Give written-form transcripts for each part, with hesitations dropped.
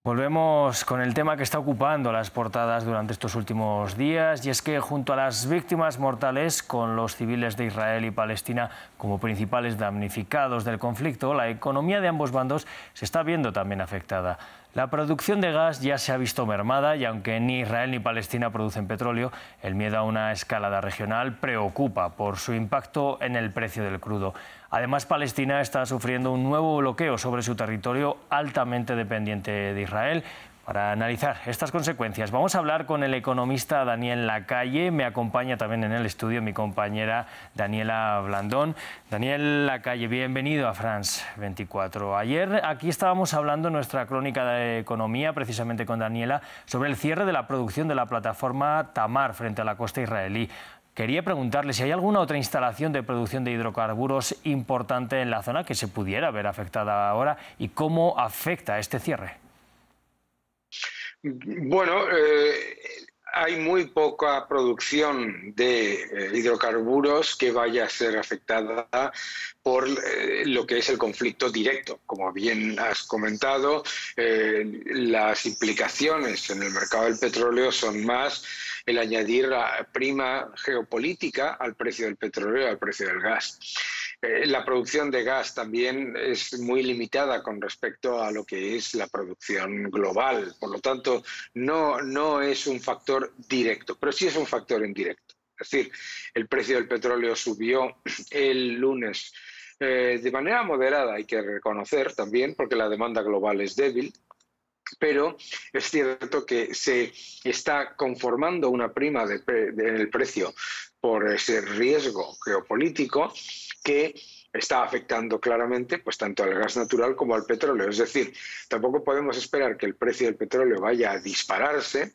Volvemos con el tema que está ocupando las portadas durante estos últimos días, y es que junto a las víctimas mortales, con los civiles de Israel y Palestina como principales damnificados del conflicto, la economía de ambos bandos se está viendo también afectada. La producción de gas ya se ha visto mermada y aunque ni Israel ni Palestina producen petróleo, el miedo a una escalada regional preocupa por su impacto en el precio del crudo. Además, Palestina está sufriendo un nuevo bloqueo sobre su territorio altamente dependiente de Israel. Para analizar estas consecuencias, vamos a hablar con el economista Daniel Lacalle. Me acompaña también en el estudio mi compañera Daniela Blandón. Daniel Lacalle, bienvenido a France 24. Ayer aquí estábamos hablando en nuestra crónica de economía, precisamente con Daniela, sobre el cierre de la producción de la plataforma Tamar frente a la costa israelí. Quería preguntarle si hay alguna otra instalación de producción de hidrocarburos importante en la zona que se pudiera ver afectada ahora y cómo afecta este cierre. Bueno, hay muy poca producción de hidrocarburos que vaya a ser afectada por lo que es el conflicto directo. Como bien has comentado, las implicaciones en el mercado del petróleo son más el añadir la prima geopolítica al precio del petróleo y al precio del gas. La producción de gas también es muy limitada con respecto a lo que es la producción global. Por lo tanto, no es un factor directo, pero sí es un factor indirecto. Es decir, el precio del petróleo subió el lunes de manera moderada, hay que reconocer también, porque la demanda global es débil. Pero es cierto que se está conformando una prima en el precio por ese riesgo geopolítico que está afectando claramente pues tanto al gas natural como al petróleo. Es decir, tampoco podemos esperar que el precio del petróleo vaya a dispararse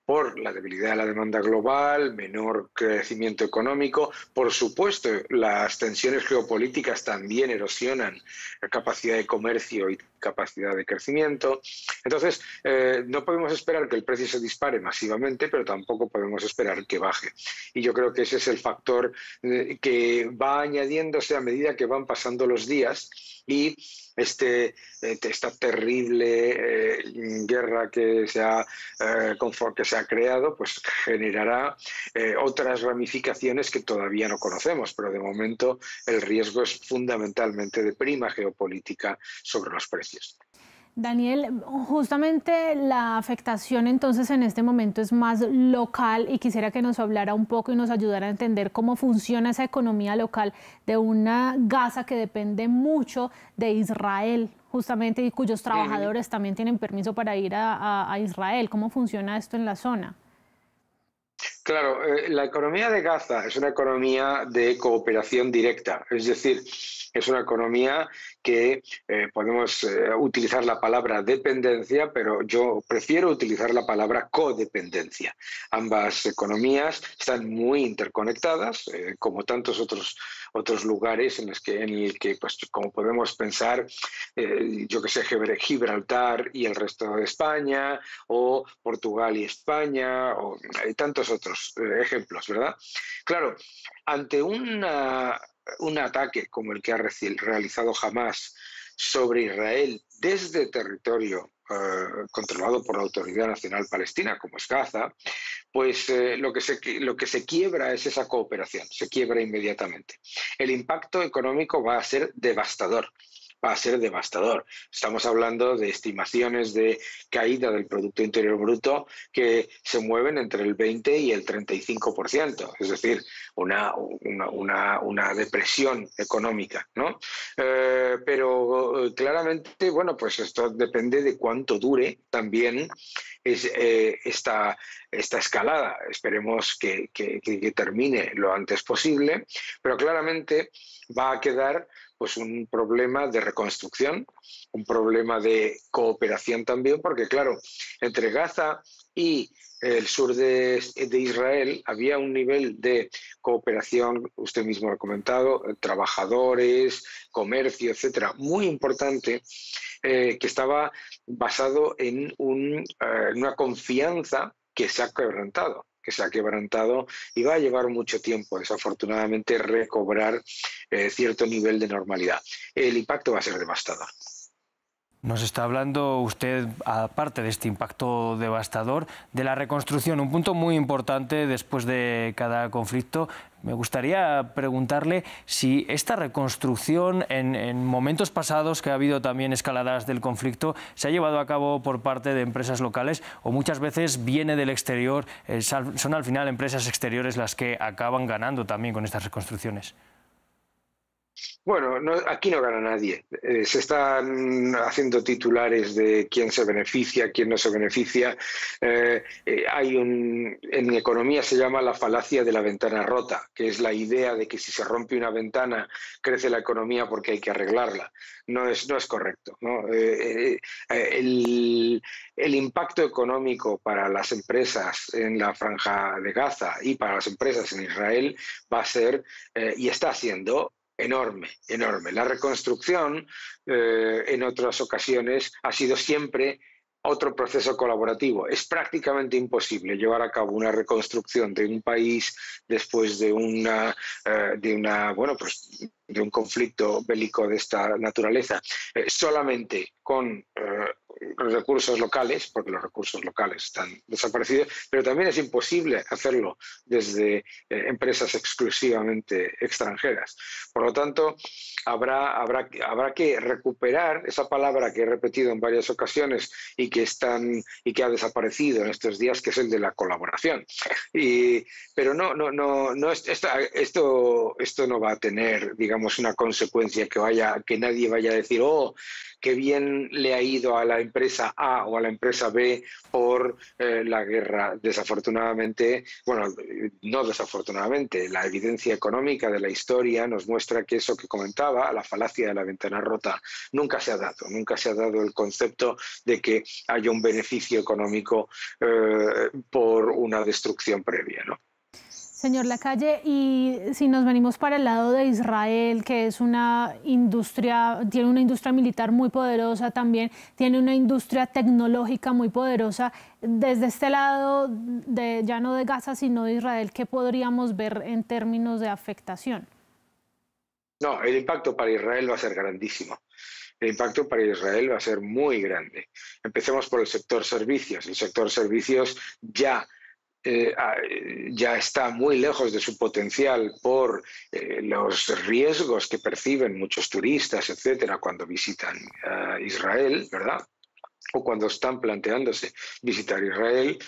por la debilidad de la demanda global, menor crecimiento económico. Por supuesto, las tensiones geopolíticas también erosionan la capacidad de comercio y capacidad de crecimiento. Entonces, no podemos esperar que el precio se dispare masivamente, pero tampoco podemos esperar que baje. Y yo creo que ese es el factor que va añadiéndose a medida que van pasando los días y esta terrible guerra que se ha creado pues generará otras ramificaciones que todavía no conocemos, pero de momento el riesgo es fundamentalmente de prima geopolítica sobre los precios. Daniel, justamente la afectación entonces en este momento es más local y quisiera que nos hablara un poco y nos ayudara a entender cómo funciona esa economía local de una Gaza que depende mucho de Israel, justamente, y cuyos trabajadores también tienen permiso para ir a Israel. ¿Cómo funciona esto en la zona? Claro, la economía de Gaza es una economía de cooperación directa, es decir, es una economía que podemos utilizar la palabra dependencia, pero yo prefiero utilizar la palabra codependencia. Ambas economías están muy interconectadas, como tantos otros lugares en el que pues, como podemos pensar, yo que sé, Gibraltar y el resto de España, o Portugal y España, o tantos otros ejemplos, ¿verdad? Claro, ante un ataque como el que ha realizado Hamás sobre Israel desde territorio controlado por la Autoridad Nacional Palestina, como es Gaza, pues lo que se quiebra es esa cooperación, se quiebra inmediatamente. El impacto económico va a ser devastador. Va a ser devastador. Estamos hablando de estimaciones de caída del Producto Interior Bruto que se mueven entre el 20 y el 35%, es decir, una depresión económica, ¿no? Pero claramente, bueno, pues esto depende de cuánto dure también esta escalada. Esperemos que termine lo antes posible, pero claramente va a quedar pues un problema de reconstrucción, un problema de cooperación también, porque claro, entre Gaza y el sur de Israel había un nivel de cooperación, usted mismo lo ha comentado, trabajadores, comercio, etcétera, muy importante, que estaba basado en una confianza que se ha quebrantado y va a llevar mucho tiempo, desafortunadamente, recobrar cierto nivel de normalidad. El impacto va a ser devastador. Nos está hablando usted, aparte de este impacto devastador, de la reconstrucción, un punto muy importante después de cada conflicto. Me gustaría preguntarle si esta reconstrucción en momentos pasados, que ha habido también escaladas del conflicto, se ha llevado a cabo por parte de empresas locales o muchas veces viene del exterior. Son al final empresas exteriores las que acaban ganando también con estas reconstrucciones. Bueno, aquí no gana nadie. Se están haciendo titulares de quién se beneficia, quién no se beneficia. En economía se llama la falacia de la ventana rota, que es la idea de que si se rompe una ventana crece la economía porque hay que arreglarla. No es correcto, ¿no? El impacto económico para las empresas en la Franja de Gaza y para las empresas en Israel va a ser y está siendo enorme, enorme. La reconstrucción en otras ocasiones ha sido siempre otro proceso colaborativo. Es prácticamente imposible llevar a cabo una reconstrucción de un país después de un conflicto bélico de esta naturaleza solamente con recursos locales, porque los recursos locales están desaparecidos, pero también es imposible hacerlo desde empresas exclusivamente extranjeras. Por lo tanto, habrá que recuperar esa palabra que he repetido en varias ocasiones y que ha desaparecido en estos días, que es el de la colaboración. Pero esto no va a tener, digamos, una consecuencia que nadie vaya a decir, oh, qué bien le ha ido a la empresa A o a la empresa B por la guerra. Desafortunadamente, bueno, no desafortunadamente, la evidencia económica de la historia nos muestra que eso que comentaba, la falacia de la ventana rota, nunca se ha dado el concepto de que haya un beneficio económico por una destrucción previa, ¿no? Señor Lacalle, y si nos venimos para el lado de Israel, que es tiene una industria militar muy poderosa, también tiene una industria tecnológica muy poderosa, desde este lado, ya no de Gaza, sino de Israel, ¿qué podríamos ver en términos de afectación? No, el impacto para Israel va a ser grandísimo. El impacto para Israel va a ser muy grande. Empecemos por el sector servicios. El sector servicios ya está muy lejos de su potencial por los riesgos que perciben muchos turistas, etcétera, cuando visitan Israel, ¿verdad? O cuando están planteándose visitar Israel,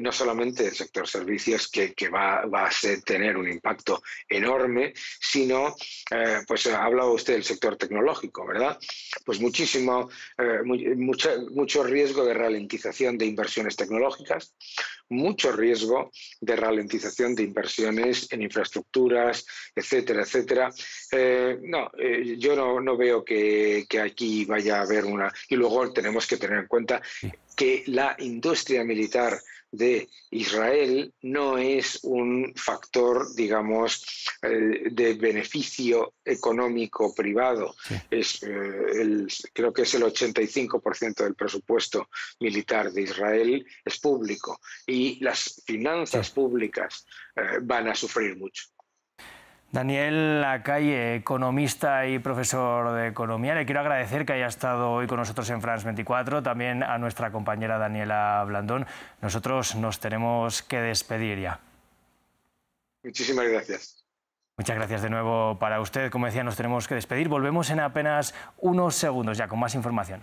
no solamente el sector servicios que va a tener un impacto enorme, sino, pues ha hablado usted del sector tecnológico, ¿verdad? Pues mucho riesgo de ralentización de inversiones tecnológicas, mucho riesgo de ralentización de inversiones en infraestructuras, etcétera, etcétera. Yo no veo que aquí vaya a haber una... Y luego tenemos que tener en cuenta que la industria militar de Israel no es un factor, digamos, de beneficio económico privado. Sí. Creo que es el 85% del presupuesto militar de Israel es público y las finanzas públicas van a sufrir mucho. Daniel Lacalle, economista y profesor de economía, le quiero agradecer que haya estado hoy con nosotros en France 24, también a nuestra compañera Daniela Blandón. Nosotros nos tenemos que despedir ya. Muchísimas gracias. Muchas gracias de nuevo para usted. Como decía, nos tenemos que despedir. Volvemos en apenas unos segundos ya con más información.